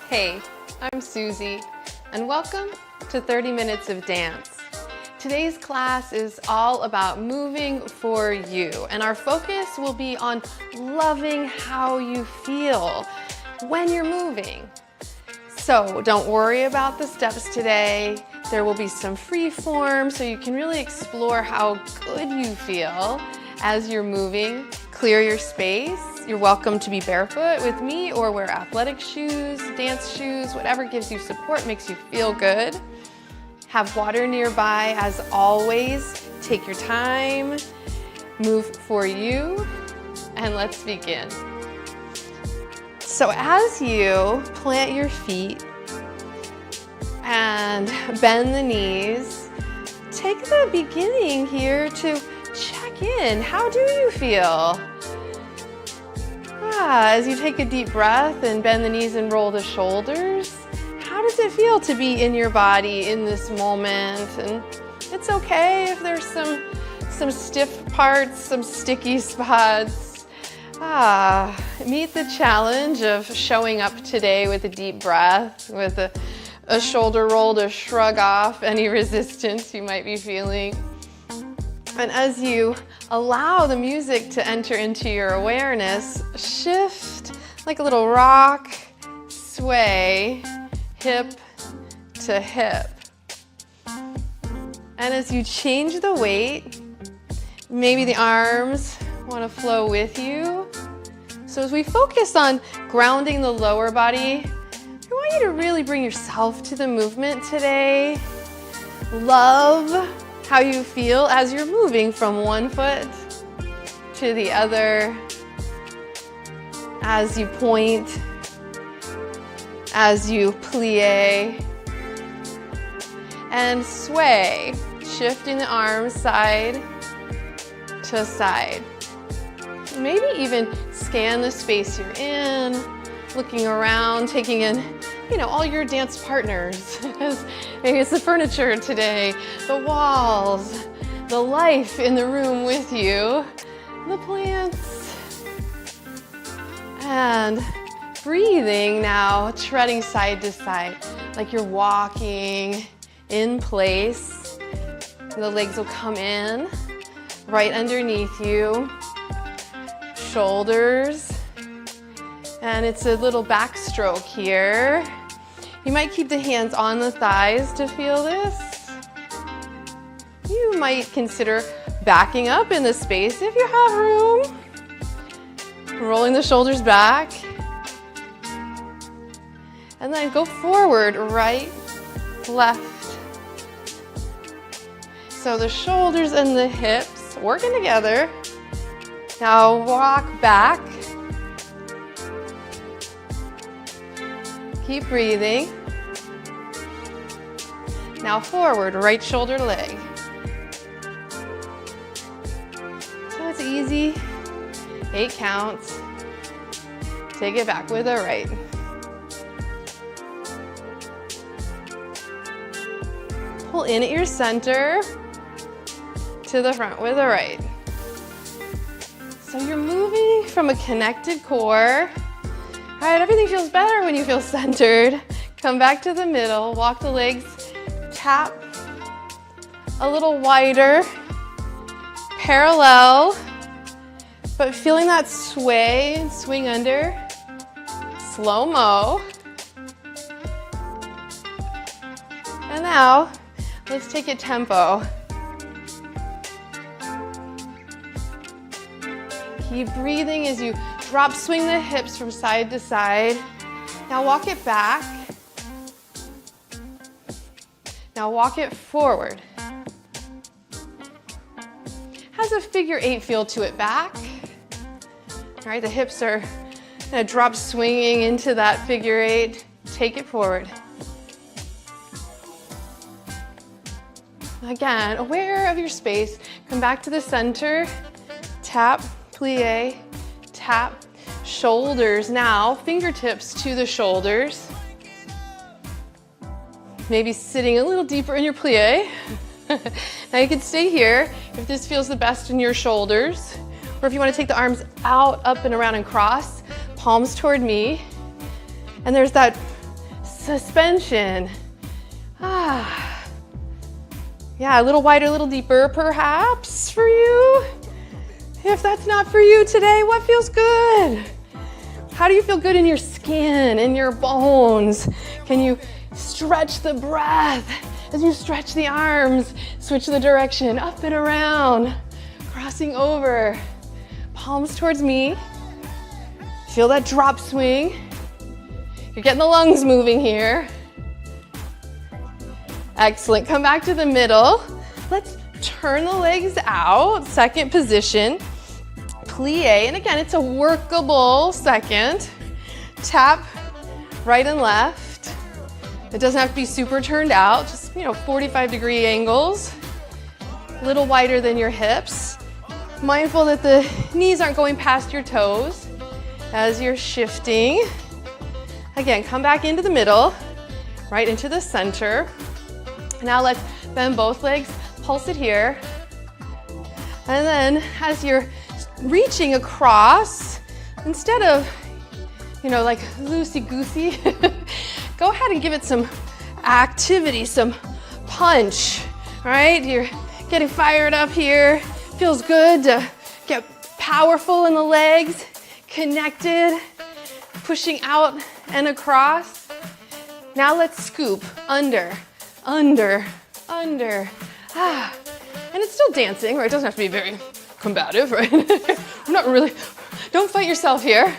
Hey, I'm Suzy, and welcome to 30 Minutes of Dance. Today's class is all about moving for you, and our focus will be on loving how you feel when you're moving. So don't worry about the steps today. There will be some free form so you can really explore how good you feel as you're moving. Clear your space. You're welcome to be barefoot with me or wear athletic shoes, dance shoes, whatever gives you support, makes you feel good. Have water nearby as always. Take your time, move for you, and let's begin. So as you plant your feet and bend the knees, take the beginning here to check in. How do you feel? As you take a deep breath and bend the knees and roll the shoulders, how does it feel to be in your body in this moment? And it's okay if there's some stiff parts, some sticky spots. Meet the challenge of showing up today with a deep breath, with a shoulder roll to shrug off any resistance you might be feeling. And as you allow the music to enter into your awareness, shift like a little rock, sway, hip to hip. And as you change the weight, maybe the arms want to flow with you. So as we focus on grounding the lower body, I want you to really bring yourself to the movement today. Love how you feel as you're moving from one foot to the other, as you point, as you plie, and sway, shifting the arms side to side. Maybe even scan the space you're in, looking around, taking in all your dance partners. Maybe it's the furniture today, the walls, the life in the room with you, the plants. And breathing now, treading side to side, like you're walking in place. The legs will come in, right underneath you, shoulders. And it's a little backstroke here. You might keep the hands on the thighs to feel this. You might consider backing up in the space if you have room. Rolling the shoulders back. And then go forward, right, left. So the shoulders and the hips working together. Now walk back. Keep breathing. Now forward, right shoulder, leg. So it's easy. 8 counts. Take it back with the right. Pull in at your center to the front with the right. So you're moving from a connected core. All right, everything feels better when you feel centered. Come back to the middle, walk the legs, tap a little wider, parallel, but feeling that sway and swing under, slow-mo. And now, let's take it tempo. Keep breathing as you drop, swing the hips from side to side. Now walk it back. Now walk it forward. Has a figure 8 feel to it back. All right, the hips are gonna drop swinging into that figure 8. Take it forward. Again, aware of your space. Come back to the center. Tap, plie, tap. Shoulders now, fingertips to the shoulders. Maybe sitting a little deeper in your plie. Now you can stay here if this feels the best in your shoulders, or if you want to take the arms out, up and around and cross, palms toward me. And there's that suspension. Yeah, a little wider, a little deeper perhaps for you. If that's not for you today, what feels good? How do you feel good in your skin, in your bones? Can you stretch the breath as you stretch the arms? Switch the direction, up and around, crossing over. Palms towards me. Feel that drop swing. You're getting the lungs moving here. Excellent. Come back to the middle. Let's turn the legs out. Second position. Plie. And again, it's a workable second. Tap right and left. It doesn't have to be super turned out. Just, 45-degree angles. A little wider than your hips. Mindful that the knees aren't going past your toes as you're shifting. Again, come back into the middle, right into the center. Now let's bend both legs, pulse it here. And then as you're reaching across, instead of, like loosey-goosey, go ahead and give it some activity, some punch, all right? You're getting fired up here. Feels good to get powerful in the legs, connected, pushing out and across. Now let's scoop under. And it's still dancing, right? It doesn't have to be very combative, right? Don't fight yourself here.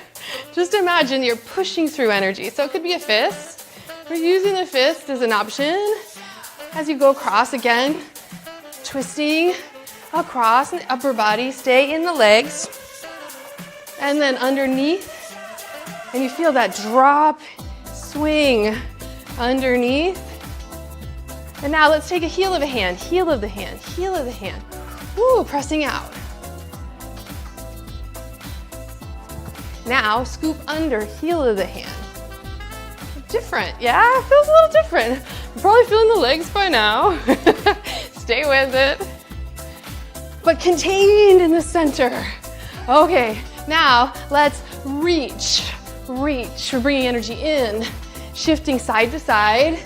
Just imagine you're pushing through energy. So it could be a fist. We're using the fist as an option. As you go across again, twisting across in the upper body, stay in the legs. And then underneath, and you feel that drop, swing underneath. And now let's take a heel of the hand, heel of the hand, heel of the hand. Woo, pressing out. Now scoop under, heel of the hand. Different, yeah? Feels a little different. You're probably feeling the legs by now. Stay with it. But contained in the center. Okay, now let's reach. We're bringing energy in, shifting side to side.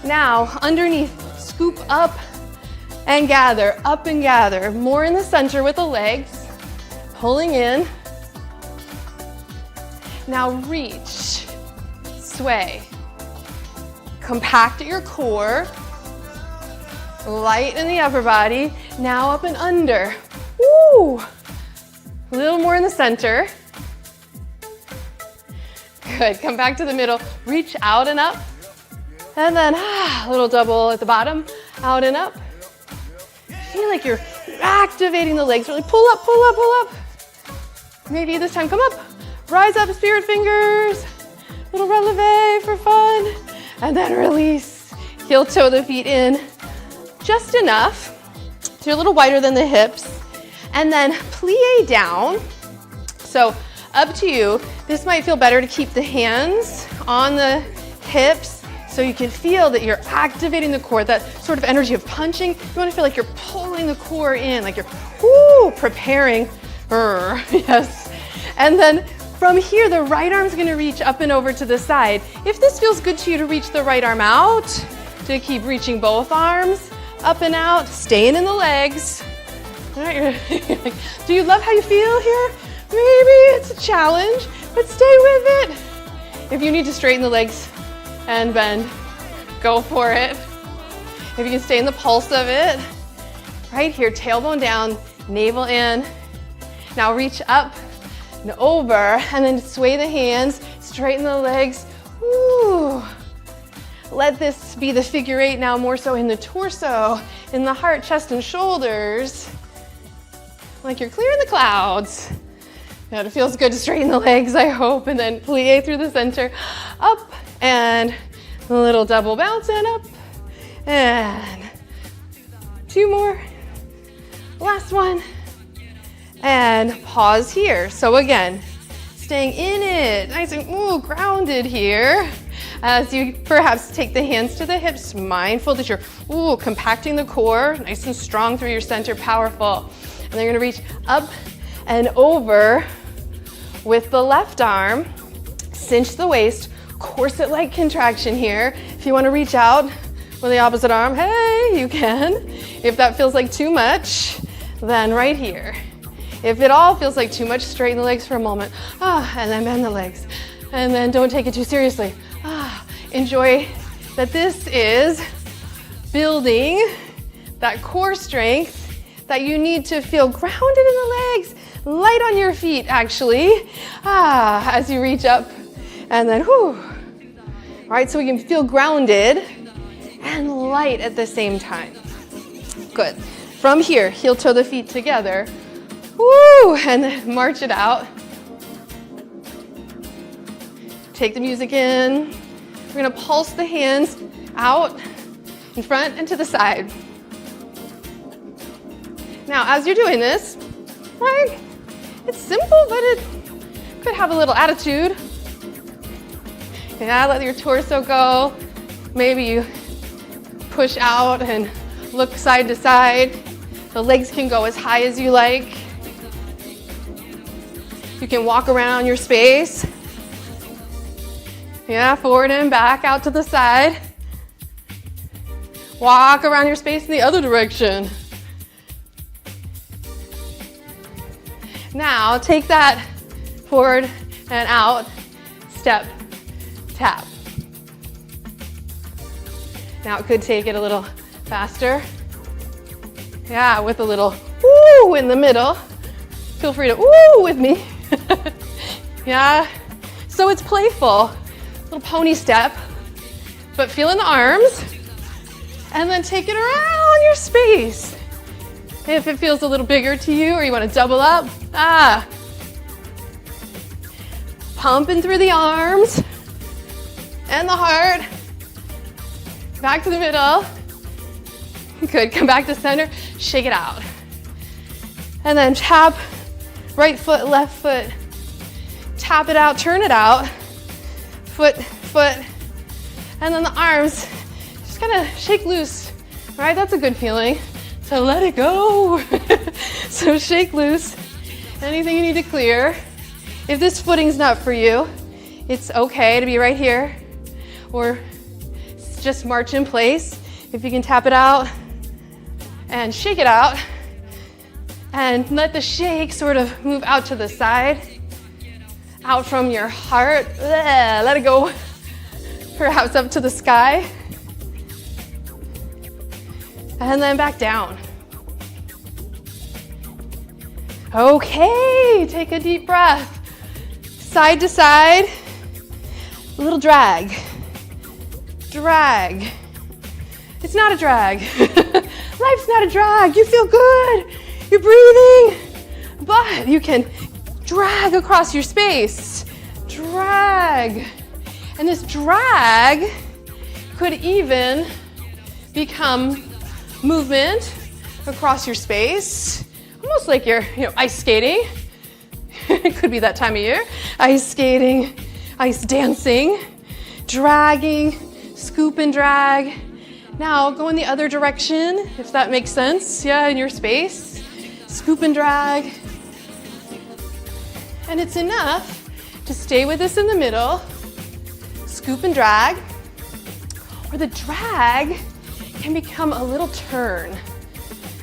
Now, underneath, scoop up and gather, more in the center with the legs, pulling in. Now reach, sway, compact at your core, light in the upper body, now up and under. Woo! A little more in the center. Good, come back to the middle, reach out and up. And then a little double at the bottom, out and up. Feel like you're activating the legs, really pull up. Maybe this time come up, rise up, spirit fingers, little releve for fun. And then release, heel toe the feet in, just enough. So you're a little wider than the hips. And then plie down. So up to you. This might feel better to keep the hands on the hips so you can feel that you're activating the core, that sort of energy of punching. You want to feel like you're pulling the core in, like you're preparing. Yes. And then from here, the right arm's going to reach up and over to the side. If this feels good to you to reach the right arm out, to keep reaching both arms up and out, staying in the legs. All right, do you love how you feel here? Maybe it's a challenge, but stay with it. If you need to straighten the legs and bend, go for it. If you can stay in the pulse of it, right here, tailbone down, navel in. Now reach up and over, and then sway the hands, straighten the legs. Woo. Let this be the figure eight now, more so in the torso, in the heart, chest, and shoulders. Like you're clearing the clouds. Yeah, it feels good to straighten the legs, I hope, and then plie through the center, up, and a little double bounce, and up, and two more, last one, and pause here. So again, staying in it, nice and grounded here, as you perhaps take the hands to the hips, mindful that you're compacting the core, nice and strong through your center, powerful. And then you're gonna reach up and over with the left arm, cinch the waist, corset-like contraction here. If you want to reach out with the opposite arm, hey, you can. If that feels like too much, then right here. If it all feels like too much, straighten the legs for a moment. And then bend the legs. And then don't take it too seriously. Enjoy that this is building that core strength that you need to feel grounded in the legs, light on your feet actually, as you reach up and then whew. All right, so we can feel grounded and light at the same time. Good. From here, heel toe the feet together. Woo, and then march it out. Take the music in. We're gonna pulse the hands out, in front and to the side. Now, as you're doing this, right, it's simple, but it could have a little attitude. Yeah, let your torso go. Maybe you push out and look side to side. The legs can go as high as you like. You can walk around your space. Yeah, forward and back, out to the side. Walk around your space in the other direction. Now, take that forward and out, step, tap. Now it could take it a little faster. Yeah, with a little woo in the middle. Feel free to woo with me. Yeah, so it's playful. Little pony step, but feel in the arms and then take it around your space. If it feels a little bigger to you or you want to double up, pumping through the arms and the heart. Back to the middle. Good, come back to center, shake it out. And then tap, right foot, left foot. Tap it out, turn it out. Foot, foot. And then the arms, just kind of shake loose. All right, that's a good feeling. So let it go. So shake loose. Anything you need to clear. If this footing's not for you, it's okay to be right here or just march in place. If you can tap it out and shake it out and let the shake sort of move out to the side, out from your heart. Let it go, perhaps up to the sky. And then back down. Okay, take a deep breath. Side to side, a little drag. Drag. It's not a drag. Life's not a drag. You feel good. You're breathing. But you can drag across your space. Drag. And this drag could even become movement across your space. Almost like you're, ice skating. It could be that time of year. Ice skating, ice dancing, dragging, scoop and drag. Now go in the other direction, if that makes sense. Yeah, in your space. Scoop and drag. And it's enough to stay with us in the middle. Scoop and drag. Or the drag can become a little turn.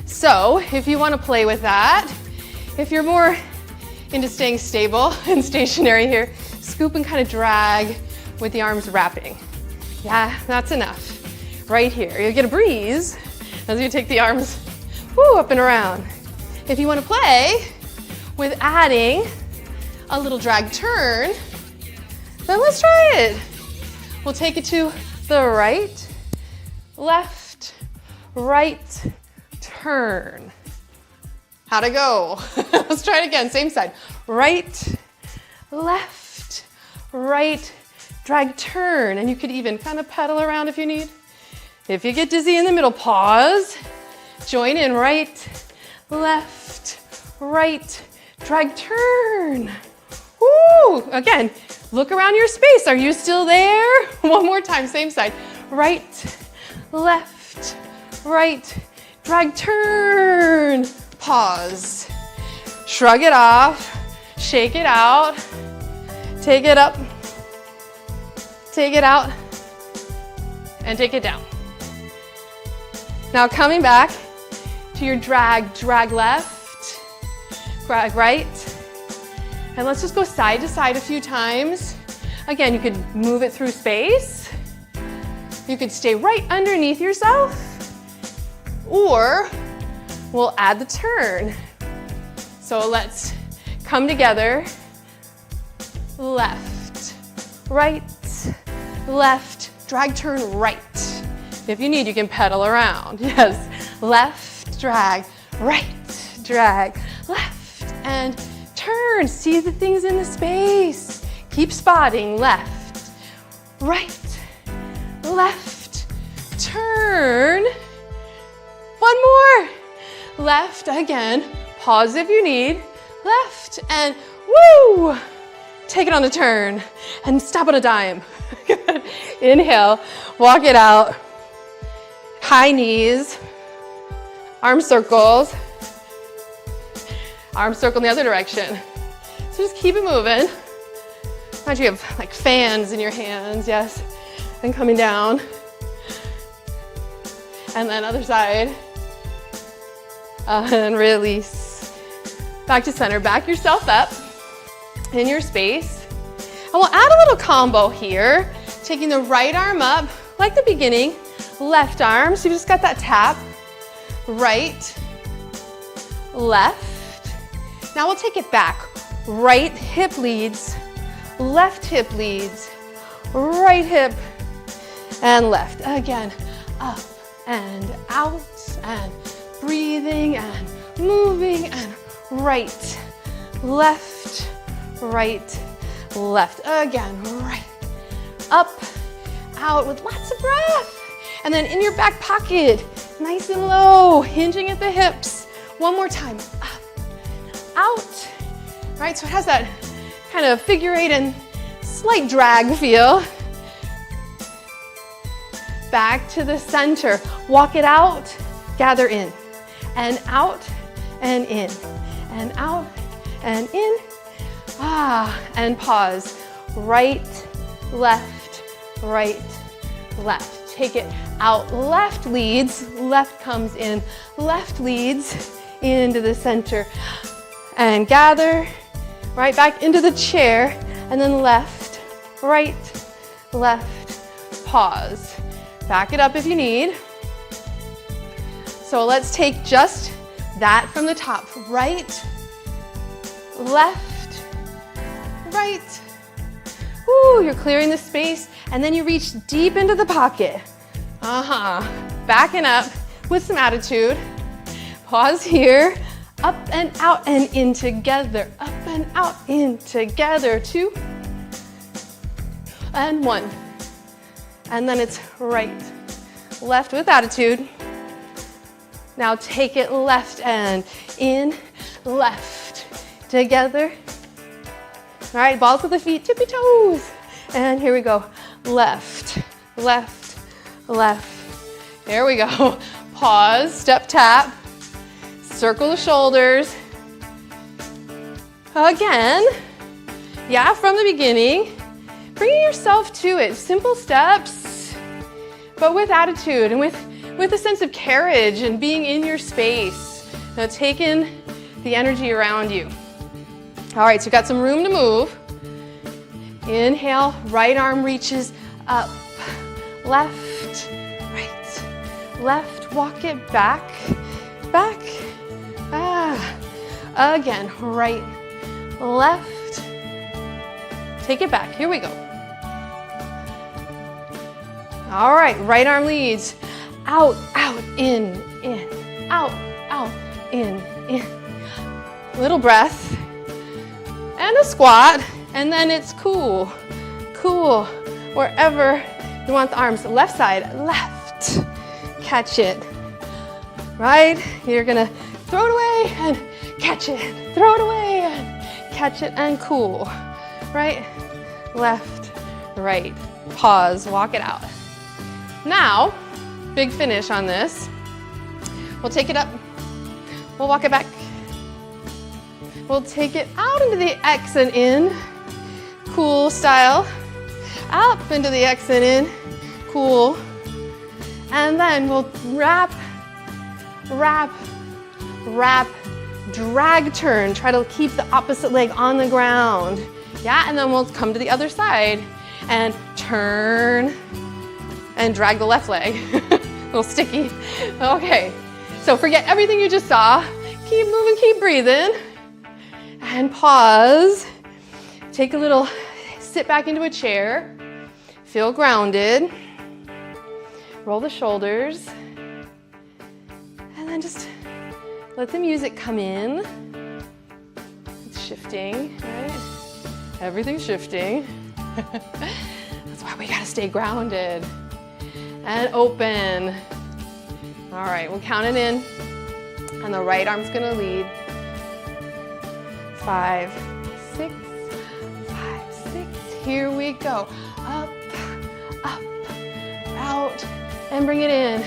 So if you want to play with that, if you're more into staying stable and stationary here, scoop and kind of drag with the arms wrapping. Yeah, that's enough. Right here, you'll get a breeze as you take the arms up and around. If you want to play with adding a little drag turn, then let's try it. We'll take it to the right, left, right, turn. How'd it go? Let's try it again, same side. Right, left, right, drag, turn. And you could even kind of pedal around if you need. If you get dizzy in the middle, pause. Join in, right, left, right, drag, turn. Woo! Again, look around your space. Are you still there? One more time, same side. Right, left, right, drag, turn. Pause. Shrug it off. Shake it out. Take it up take it out, and take it down. Now coming back to your drag, drag left, drag right, and let's just go side to side a few times. Again, you could move it through space. You could stay right underneath yourself, or we'll add the turn. So let's come together, left, right, left, drag, turn, right. If you need, you can pedal around. Yes, left, drag, right, drag, left, and turn. See the things in the space. Keep spotting, left, right, left, turn. One more. Left again, pause if you need. Left and woo! Take it on the turn and stop on a dime. Good. Inhale, walk it out. High knees, arm circles. Arm circle in the other direction. So just keep it moving. Imagine you have like fans in your hands, yes. And coming down. And then other side. And release. Back to center, back yourself up in your space. And we'll add a little combo here. Taking the right arm up, like the beginning, left arm, so you just got that tap. Right, left. Now we'll take it back. Right hip leads, left hip leads, right hip, and left. Again, up and out, and breathing, and moving, and right, left, right, left. Again, right, up, out with lots of breath. And then in your back pocket, nice and low, hinging at the hips. One more time, up, out. Right, so it has that kind of figure eight and slight drag feel. Back to the center, walk it out, gather in, and out, and in, and out, and in. And pause. Right, left, right, left. Take it out, left leads, left comes in, left leads into the center. And gather, right back into the chair, and then left, right, left, pause. Back it up if you need. So let's take just that from the top. Right, left, right. Woo, you're clearing the space, and then you reach deep into the pocket. Backing up with some attitude. Pause here. Up and out and in together. Up and out, in together. 2 and 1. And then it's right, left with attitude. Now take it left and in, left, together. All right, balls of the feet, tippy toes. And here we go. Left, left, left. Here we go. Pause, step tap. Circle the shoulders. Again. Yeah, from the beginning. Bringing yourself to it. Simple steps, but with attitude and with a sense of carriage and being in your space. Now take in the energy around you. All right, so you've got some room to move. Inhale, right arm reaches up. Left, right, left. Walk it back, back. Again, right, left. Take it back. Here we go. All right, right arm leads. Out, out, in, out, out, in. Little breath. And a squat. And then it's cool, cool. Wherever you want the arms. Left side, left. Catch it. Right? You're gonna throw it away and catch it. Throw it away and catch it and cool. Right, left, right. Pause, walk it out. Now, big finish on this. We'll take it up. We'll walk it back. We'll take it out into the X and in. Cool style. Up into the exit in, cool. And then we'll wrap, wrap, wrap, drag turn. Try to keep the opposite leg on the ground. Yeah, and then we'll come to the other side and turn and drag the left leg. A little sticky. Okay, so forget everything you just saw. Keep moving, keep breathing. And pause. Take a little sit back into a chair. Feel grounded. Roll the shoulders. And then just let the music come in. It's shifting, right? Everything's shifting. That's why we gotta stay grounded. And open. All right, we'll count it in. And the right arm's gonna lead. 5, 6, 5, 6. Here we go. Up, up, out, and bring it in.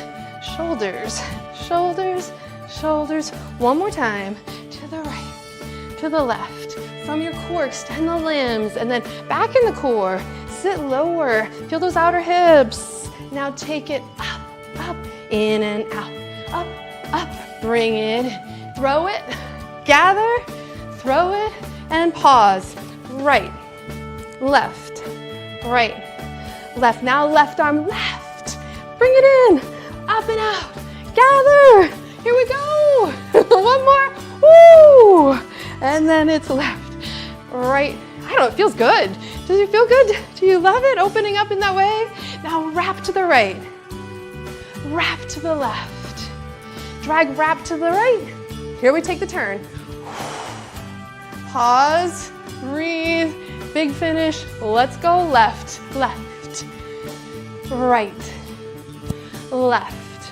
Shoulders, shoulders, shoulders. One more time. To the right, to the left. From your core, extend the limbs, and then back in the core. Sit lower. Feel those outer hips. Now take it up, up, in and out. Up, up. Bring it. Throw it. Gather. Throw it. And pause. Right, left, right, left. Now left arm left. Bring it in. Up and out. Gather. Here we go. One more. Woo. And then it's left, right. I don't know, it feels good. Does it feel good? Do you love it? Opening up in that way? Now wrap to the right. Wrap to the left. Drag wrap to the right. Here we take the turn. Pause, breathe, big finish. Let's go left, left, right, left,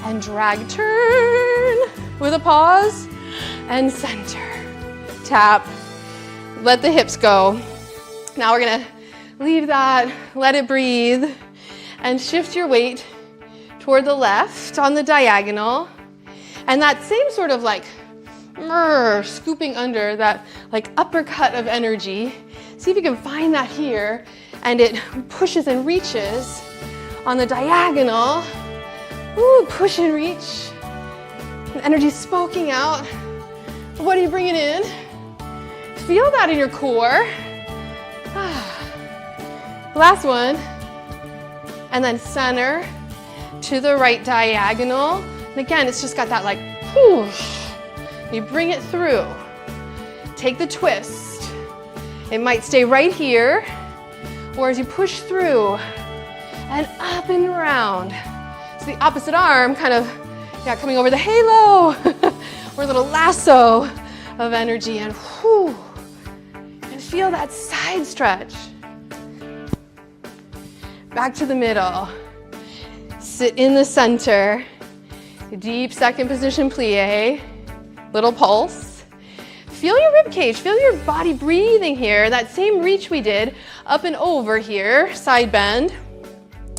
and drag turn with a pause and center. Tap, let the hips go. Now we're gonna leave that, let it breathe, and shift your weight toward the left on the diagonal. And that same sort of like scooping under, that like uppercut of energy. See if you can find that here, and it pushes and reaches on the diagonal. Ooh, push and reach. The energy's spoking out. What are you bringing in? Feel that in your core. Last one. And then center to the right diagonal. And again, it's just got that like whoosh. You bring it through. Take the twist. It might stay right here, or as you push through and up and around. So the opposite arm kind of, yeah, coming over the halo or a little lasso of energy, and whoo, and feel that side stretch. Back to the middle. Sit in the center. Deep second position plie. Little pulse. Feel your rib cage, feel your body breathing here. That same reach we did up and over here, side bend.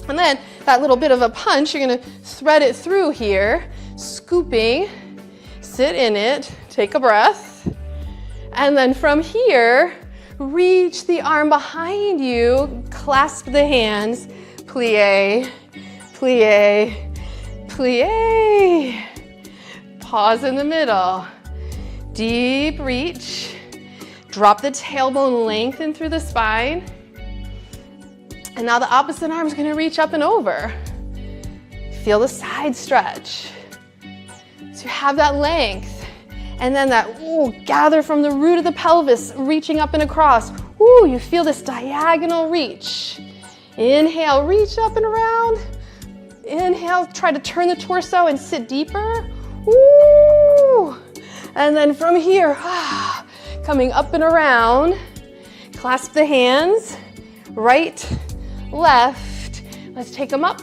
And then that little bit of a punch, you're gonna thread it through here, scooping, sit in it, take a breath. And then from here, reach the arm behind you, clasp the hands, plie, plie, plie. Pause in the middle. Deep reach. Drop the tailbone, lengthen through the spine. And now the opposite arm is going to reach up and over. Feel the side stretch. So you have that length. And then that, ooh, gather from the root of the pelvis, reaching up and across. Ooh, you feel this diagonal reach. Inhale, reach up and around. Inhale, try to turn the torso and sit deeper. Ooh. And then from here, coming up and around, clasp the hands, right, left. Let's take them up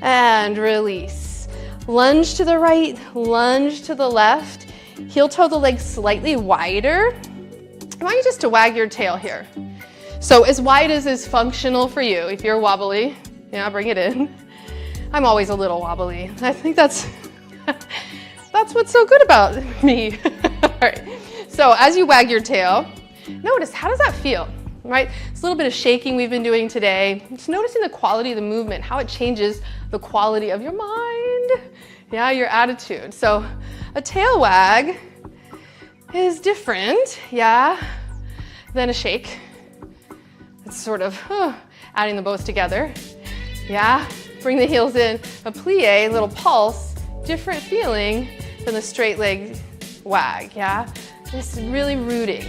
and release. Lunge to the right, lunge to the left. Heel toe the legs slightly wider. I want you just to wag your tail here. So as wide as is functional for you. If you're wobbly, yeah, bring it in. I'm always a little wobbly. I think that's what's so good about me. All right. So as you wag your tail, notice, how does that feel? right? It's a little bit of shaking we've been doing today. Just noticing the quality of the movement, how it changes the quality of your mind, yeah, your attitude. So a tail wag is different, yeah, than a shake. It's sort of adding the bows together, yeah. Bring the heels in, a plie, little pulse, different feeling than the straight leg wag, yeah. This is really rooting.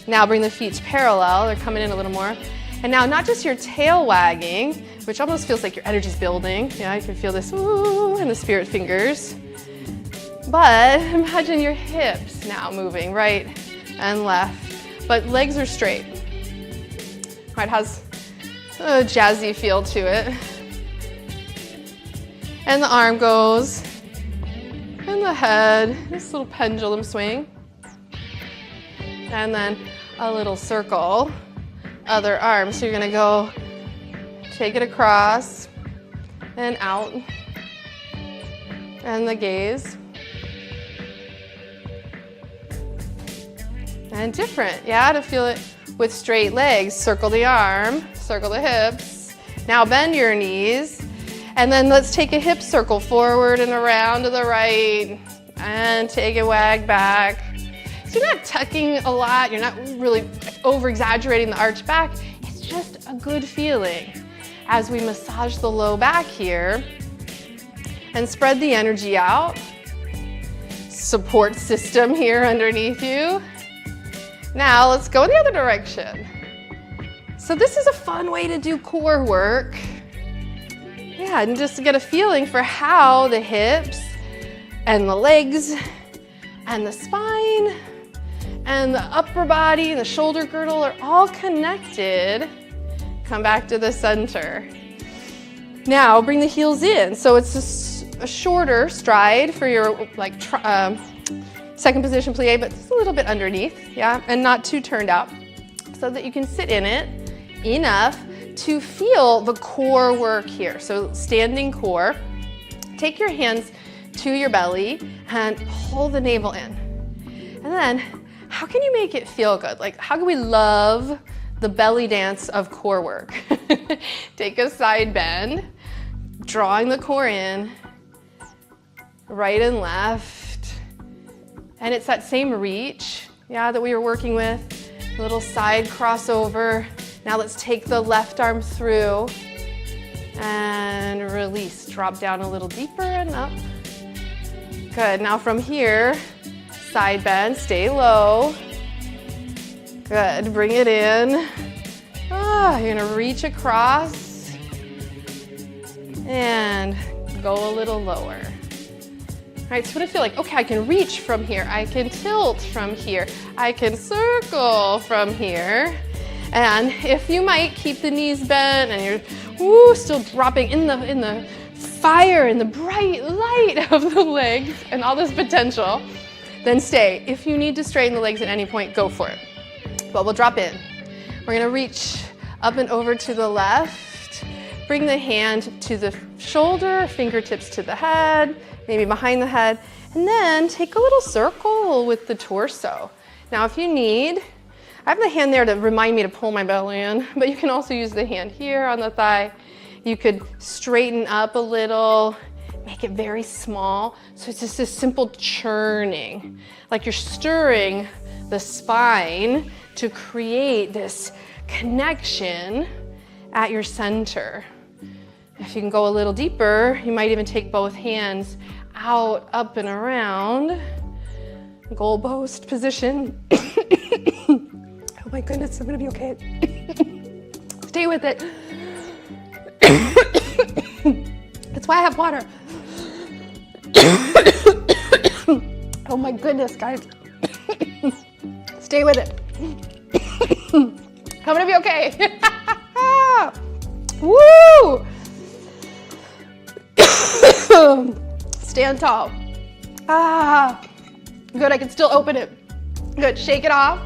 Now bring the feet parallel, they're coming in a little more. And now not just your tail wagging, which almost feels like your energy's building. Yeah, you can feel this ooh in the spirit fingers. But imagine your hips now moving right and left, but legs are straight. Right, has a jazzy feel to it. And the arm goes in the head, this little pendulum swing. And then a little circle, other arm. So you're gonna go take it across and out. And the gaze. And different, yeah, to feel it with straight legs. Circle the arm, circle the hips. Now bend your knees. And then let's take a hip circle forward and around to the right. And take a wag back. So you're not tucking a lot, you're not really over-exaggerating the arch back. It's just a good feeling as we massage the low back here and spread the energy out. Support system here underneath you. Now let's go in the other direction. So this is a fun way to do core work. Yeah, and just to get a feeling for how the hips and the legs and the spine and the upper body and the shoulder girdle are all connected. Come back to the center. Now bring the heels in. So it's a shorter stride for your second position plie, but just a little bit underneath, yeah, and not too turned out, so that you can sit in it enough to feel the core work here. So standing core. Take your hands to your belly and pull the navel in. And then how can you make it feel good? Like, how can we love the belly dance of core work? Take a side bend, drawing the core in, right and left. And it's that same reach, yeah, that we were working with. A little side crossover. Now let's take the left arm through and release. Drop down a little deeper and up. Good, now from here, side bend, stay low. Good, bring it in. You're gonna reach across and go a little lower. All right, so what I feel like, okay, I can reach from here, I can tilt from here, I can circle from here. And if you might keep the knees bent and you're still dropping in the fire and the bright light of the legs and all this potential, then stay. If you need to straighten the legs at any point, go for it. But we'll drop in. We're gonna reach up and over to the left. Bring the hand to the shoulder, fingertips to the head, maybe behind the head, and then take a little circle with the torso. Now if you need, I have the hand there to remind me to pull my belly in, but you can also use the hand here on the thigh. You could straighten up a little, make it very small. So it's just a simple churning, like you're stirring the spine to create this connection at your center. If you can go a little deeper, you might even take both hands out, up and around. Goalpost position. Oh my goodness, I'm gonna be okay. Stay with it. That's why I have water. Oh my goodness, guys. Stay with it. I'm gonna be okay. Woo! Stand tall. Good, I can still open it. Good, shake it off.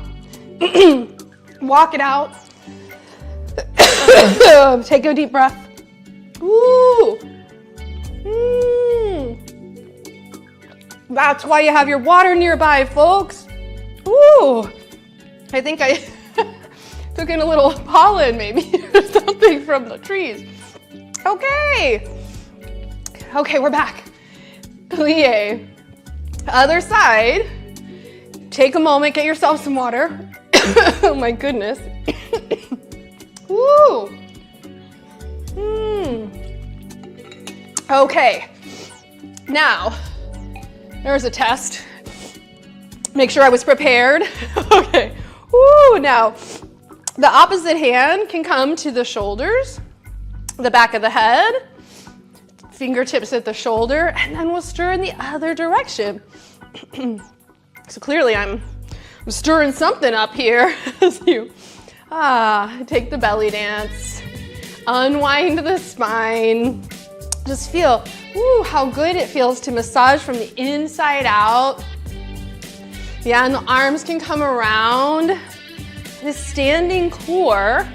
Walk it out. Take a deep breath. Woo! That's why you have your water nearby, folks. Woo! I think I took in a little pollen maybe or something from the trees. Okay. Okay, we're back. Plie. Other side. Take a moment, get yourself some water. Oh my goodness. Woo. Okay. Now, there's a test. Make sure I was prepared. Okay. Woo. Now, the opposite hand can come to the shoulders, the back of the head, fingertips at the shoulder, and then we'll stir in the other direction. So clearly I'm stirring something up here as you take the belly dance, unwind the spine. Just feel, how good it feels to massage from the inside out. Yeah, and the arms can come around. This standing core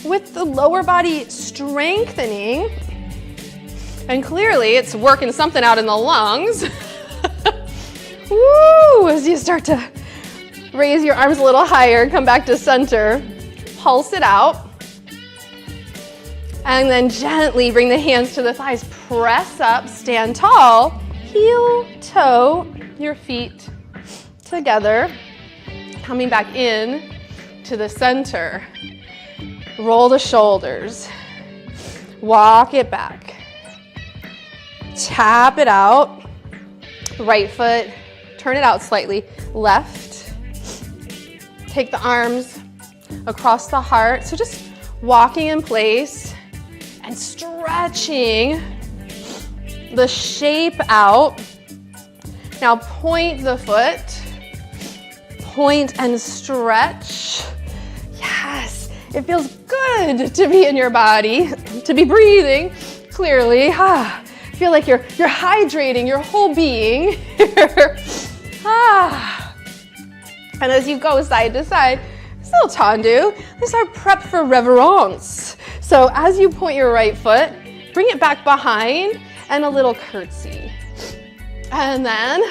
with the lower body strengthening. And clearly it's working something out in the lungs. Woo! As you start to raise your arms a little higher, come back to center, pulse it out. And then gently bring the hands to the thighs, press up, stand tall, heel, toe, your feet together, coming back in to the center. Roll the shoulders, walk it back, tap it out, right foot, turn it out slightly, left, take the arms across the heart, so just walking in place and stretching the shape out. Now point the foot, point and stretch. Yes, it feels good to be in your body, to be breathing clearly. Feel like you're hydrating your whole being here. And as you go side to side, still tendu. This is our prep for reverence. So as you point your right foot, bring it back behind and a little curtsy. And then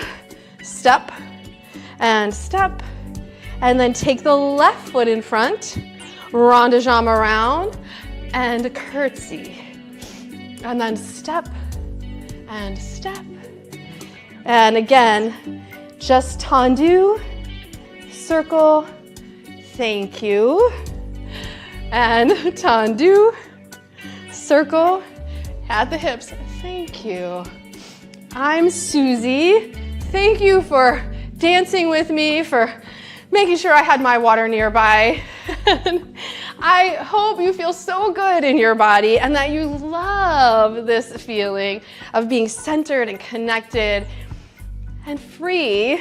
step and step. And then take the left foot in front, rond de jambe around, and curtsy. And then step and step. And again, just tendu, circle, thank you. And tendu, circle, at the hips, thank you. I'm Suzy. Thank you for dancing with me, for making sure I had my water nearby. And I hope you feel so good in your body and that you love this feeling of being centered and connected and free.